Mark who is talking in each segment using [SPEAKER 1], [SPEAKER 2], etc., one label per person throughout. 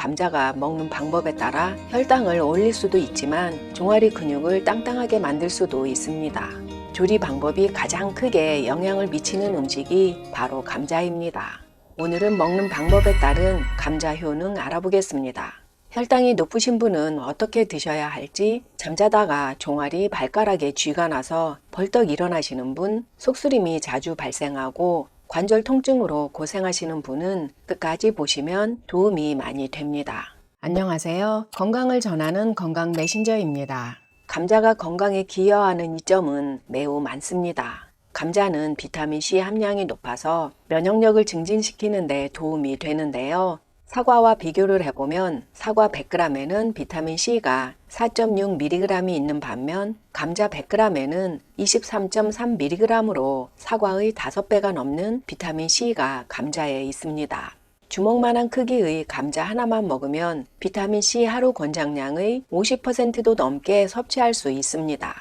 [SPEAKER 1] 감자가 먹는 방법에 따라 혈당을 올릴 수도 있지만 종아리 근육을 땅땅하게 만들 수도 있습니다. 조리 방법이 가장 크게 영향을 미치는 음식이 바로 감자입니다. 오늘은 먹는 방법에 따른 감자 효능 알아보겠습니다. 혈당이 높으신 분은 어떻게 드셔야 할지, 잠자다가 종아리 발가락에 쥐가 나서 벌떡 일어나시는 분, 속쓰림이 자주 발생하고 관절 통증으로 고생하시는 분은 끝까지 보시면 도움이 많이 됩니다. 안녕하세요. 건강을 전하는 건강 메신저입니다. 감자가 건강에 기여하는 이점은 매우 많습니다. 감자는 비타민C 함량이 높아서 면역력을 증진시키는 데 도움이 되는데요. 사과와 비교를 해보면 사과 100g에는 비타민C가 4.6mg이 있는 반면 감자 100g에는 23.3mg으로 사과의 5배가 넘는 비타민C가 감자에 있습니다. 주먹만한 크기의 감자 하나만 먹으면 비타민C 하루 권장량의 50%도 넘게 섭취할 수 있습니다.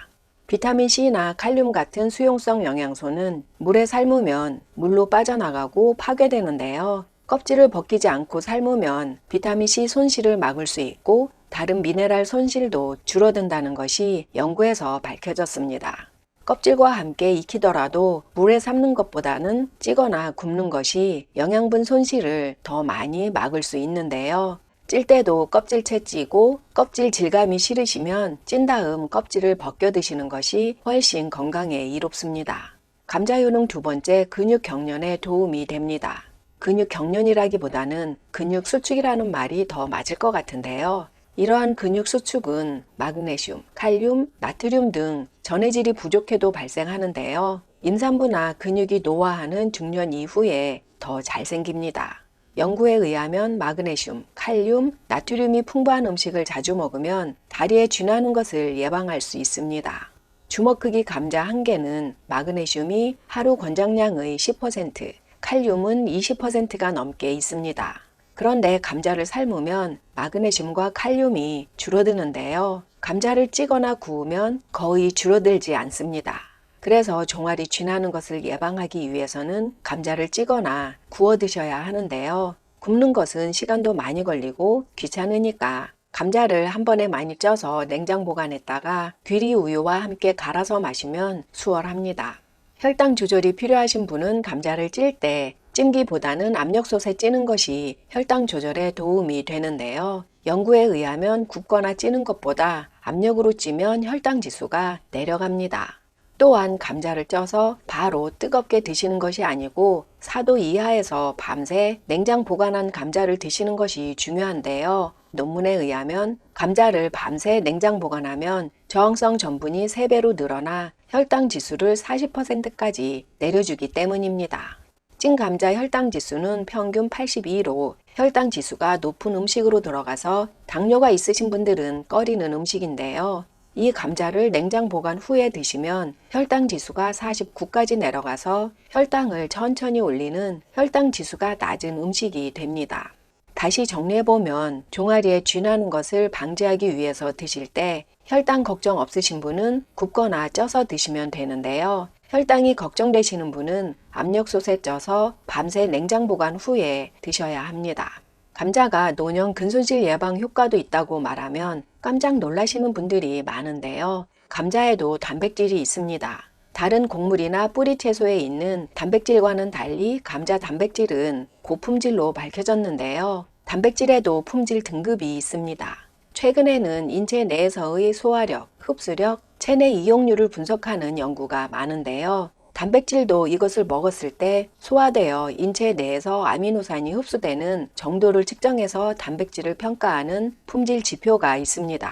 [SPEAKER 1] 비타민C나 칼륨 같은 수용성 영양소는 물에 삶으면 물로 빠져나가고 파괴되는데요. 껍질을 벗기지 않고 삶으면 비타민C 손실을 막을 수 있고 다른 미네랄 손실도 줄어든다는 것이 연구에서 밝혀졌습니다. 껍질과 함께 익히더라도 물에 삶는 것보다는 찌거나 굽는 것이 영양분 손실을 더 많이 막을 수 있는데요. 찔 때도 껍질채 찌고 껍질 질감이 싫으시면 찐 다음 껍질을 벗겨 드시는 것이 훨씬 건강에 이롭습니다. 감자 효능 두 번째, 근육 경련에 도움이 됩니다. 근육 경련이라기보다는 근육 수축이라는 말이 더 맞을 것 같은데요. 이러한 근육 수축은 마그네슘, 칼륨, 나트륨 등 전해질이 부족해도 발생하는데요. 임산부나 근육이 노화하는 중년 이후에 더 잘 생깁니다. 연구에 의하면 마그네슘, 칼륨, 나트륨이 풍부한 음식을 자주 먹으면 다리에 쥐나는 것을 예방할 수 있습니다. 주먹 크기 감자 한 개는 마그네슘이 하루 권장량의 10%, 칼륨은 20%가 넘게 있습니다. 그런데 감자를 삶으면 마그네슘과 칼륨이 줄어드는데요. 감자를 찌거나 구우면 거의 줄어들지 않습니다. 그래서 종아리 쥐나는 것을 예방하기 위해서는 감자를 찌거나 구워 드셔야 하는데요. 굽는 것은 시간도 많이 걸리고 귀찮으니까 감자를 한 번에 많이 쪄서 냉장 보관했다가 귀리 우유와 함께 갈아서 마시면 수월합니다. 혈당 조절이 필요하신 분은 감자를 찔 때 찜기보다는 압력솥에 찌는 것이 혈당 조절에 도움이 되는데요. 연구에 의하면 굽거나 찌는 것보다 압력으로 찌면 혈당 지수가 내려갑니다. 또한 감자를 쪄서 바로 뜨겁게 드시는 것이 아니고 4도 이하에서 밤새 냉장 보관한 감자를 드시는 것이 중요한데요. 논문에 의하면 감자를 밤새 냉장 보관하면 저항성 전분이 3배로 늘어나 혈당 지수를 40%까지 내려주기 때문입니다. 찐 감자 혈당 지수는 평균 82로 혈당 지수가 높은 음식으로 들어가서 당뇨가 있으신 분들은 꺼리는 음식인데요. 이 감자를 냉장 보관 후에 드시면 혈당 지수가 49까지 내려가서 혈당을 천천히 올리는 혈당 지수가 낮은 음식이 됩니다. 다시 정리해보면 종아리에 쥐나는 것을 방지하기 위해서 드실 때 혈당 걱정 없으신 분은 굽거나 쪄서 드시면 되는데요. 혈당이 걱정되시는 분은 압력솥에 쪄서 밤새 냉장 보관 후에 드셔야 합니다. 감자가 노년 근손실 예방 효과도 있다고 말하면 깜짝 놀라시는 분들이 많은데요. 감자에도 단백질이 있습니다. 다른 곡물이나 뿌리 채소에 있는 단백질과는 달리 감자 단백질은 고품질로 밝혀졌는데요. 단백질에도 품질 등급이 있습니다. 최근에는 인체 내에서의 소화력, 흡수력, 체내 이용률을 분석하는 연구가 많은데요. 단백질도 이것을 먹었을 때 소화되어 인체 내에서 아미노산이 흡수되는 정도를 측정해서 단백질을 평가하는 품질 지표가 있습니다.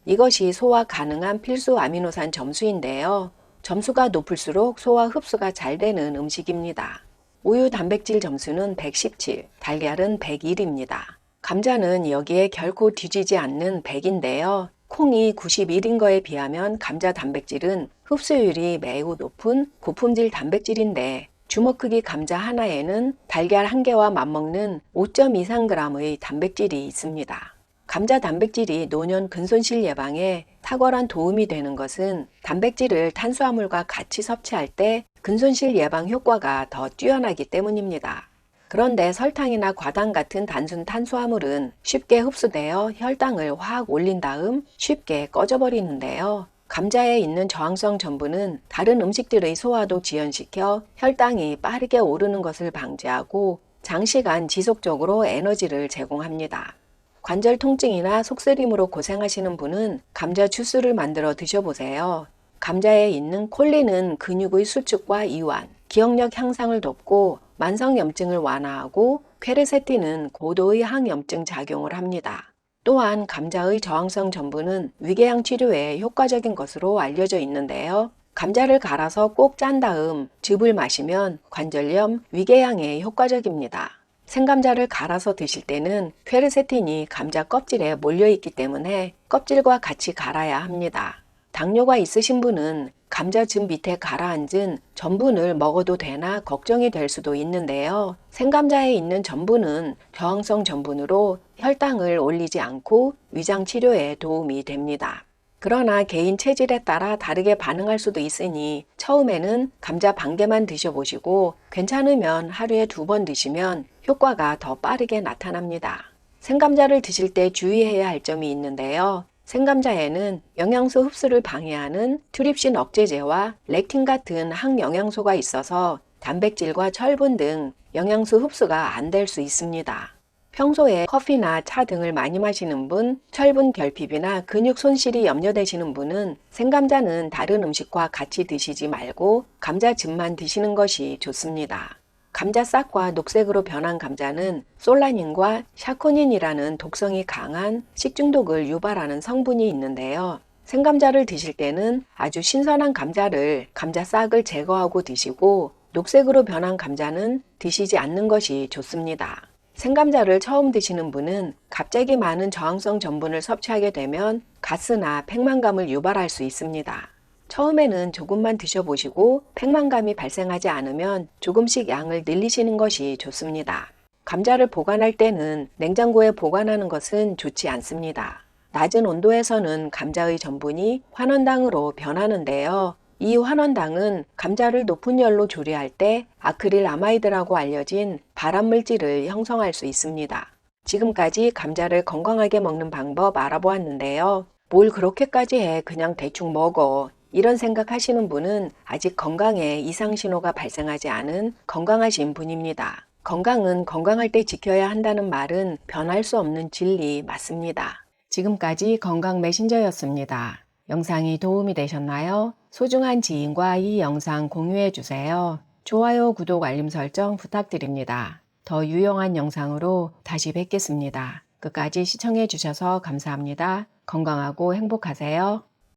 [SPEAKER 1] 이것이 소화 가능한 필수 아미노산 점수인데요. 점수가 높을수록 소화 흡수가 잘 되는 음식입니다. 우유 단백질 점수는 117, 달걀은 101입니다. 감자는 여기에 결코 뒤지지 않는 100인데요. 콩이 91인 거에 비하면 감자 단백질은 흡수율이 매우 높은 고품질 단백질인데 주먹 크기 감자 하나에는 달걀 한 개와 맞먹는 5.23g의 단백질이 있습니다. 감자 단백질이 노년 근손실 예방에 탁월한 도움이 되는 것은 단백질을 탄수화물과 같이 섭취할 때 근손실 예방 효과가 더 뛰어나기 때문입니다. 그런데 설탕이나 과당 같은 단순 탄수화물은 쉽게 흡수되어 혈당을 확 올린 다음 쉽게 꺼져버리는데요. 감자에 있는 저항성 전분은 다른 음식들의 소화도 지연시켜 혈당이 빠르게 오르는 것을 방지하고 장시간 지속적으로 에너지를 제공합니다. 관절 통증이나 속쓰림으로 고생하시는 분은 감자 주스를 만들어 드셔보세요. 감자에 있는 콜린은 근육의 수축과 이완, 기억력 향상을 돕고 만성염증을 완화하고 퀘르세틴은 고도의 항염증 작용을 합니다. 또한 감자의 저항성 전분은 위궤양 치료에 효과적인 것으로 알려져 있는데요. 감자를 갈아서 꼭 짠 다음 즙을 마시면 관절염, 위궤양에 효과적입니다. 생감자를 갈아서 드실 때는 퀘르세틴이 감자 껍질에 몰려있기 때문에 껍질과 같이 갈아야 합니다. 당뇨가 있으신 분은 감자즙 밑에 가라앉은 전분을 먹어도 되나 걱정이 될 수도 있는데요. 생감자에 있는 전분은 저항성 전분으로 혈당을 올리지 않고 위장 치료에 도움이 됩니다. 그러나 개인 체질에 따라 다르게 반응할 수도 있으니 처음에는 감자 반 개만 드셔보시고 괜찮으면 하루에 2번 드시면 효과가 더 빠르게 나타납니다. 생감자를 드실 때 주의해야 할 점이 있는데요. 생감자에는 영양소 흡수를 방해하는 트립신 억제제와 렉틴 같은 항영양소가 있어서 단백질과 철분 등 영양소 흡수가 안 될 수 있습니다. 평소에 커피나 차 등을 많이 마시는 분, 철분 결핍이나 근육 손실이 염려되시는 분은 생감자는 다른 음식과 같이 드시지 말고 감자즙만 드시는 것이 좋습니다. 감자싹과 녹색으로 변한 감자는 솔라닌과 샤코닌이라는 독성이 강한 식중독을 유발하는 성분이 있는데요. 생감자를 드실 때는 아주 신선한 감자를 감자싹을 제거하고 드시고 녹색으로 변한 감자는 드시지 않는 것이 좋습니다. 생감자를 처음 드시는 분은 갑자기 많은 저항성 전분을 섭취하게 되면 가스나 팽만감을 유발할 수 있습니다. 처음에는 조금만 드셔보시고 팽만감이 발생하지 않으면 조금씩 양을 늘리시는 것이 좋습니다. 감자를 보관할 때는 냉장고에 보관하는 것은 좋지 않습니다. 낮은 온도에서는 감자의 전분이 환원당으로 변하는데요. 이 환원당은 감자를 높은 열로 조리할 때 아크릴 아마이드라고 알려진 발암물질을 형성할 수 있습니다. 지금까지 감자를 건강하게 먹는 방법 알아보았는데요. 뭘 그렇게까지 해 그냥 대충 먹어. 이런 생각하시는 분은 아직 건강에 이상 신호가 발생하지 않은 건강하신 분입니다. 건강은 건강할 때 지켜야 한다는 말은 변할 수 없는 진리 맞습니다. 지금까지 건강 메신저였습니다. 영상이 도움이 되셨나요? 소중한 지인과 이 영상 공유해 주세요. 좋아요, 구독, 알림 설정 부탁드립니다. 더 유용한 영상으로 다시 뵙겠습니다. 끝까지 시청해 주셔서 감사합니다. 건강하고 행복하세요.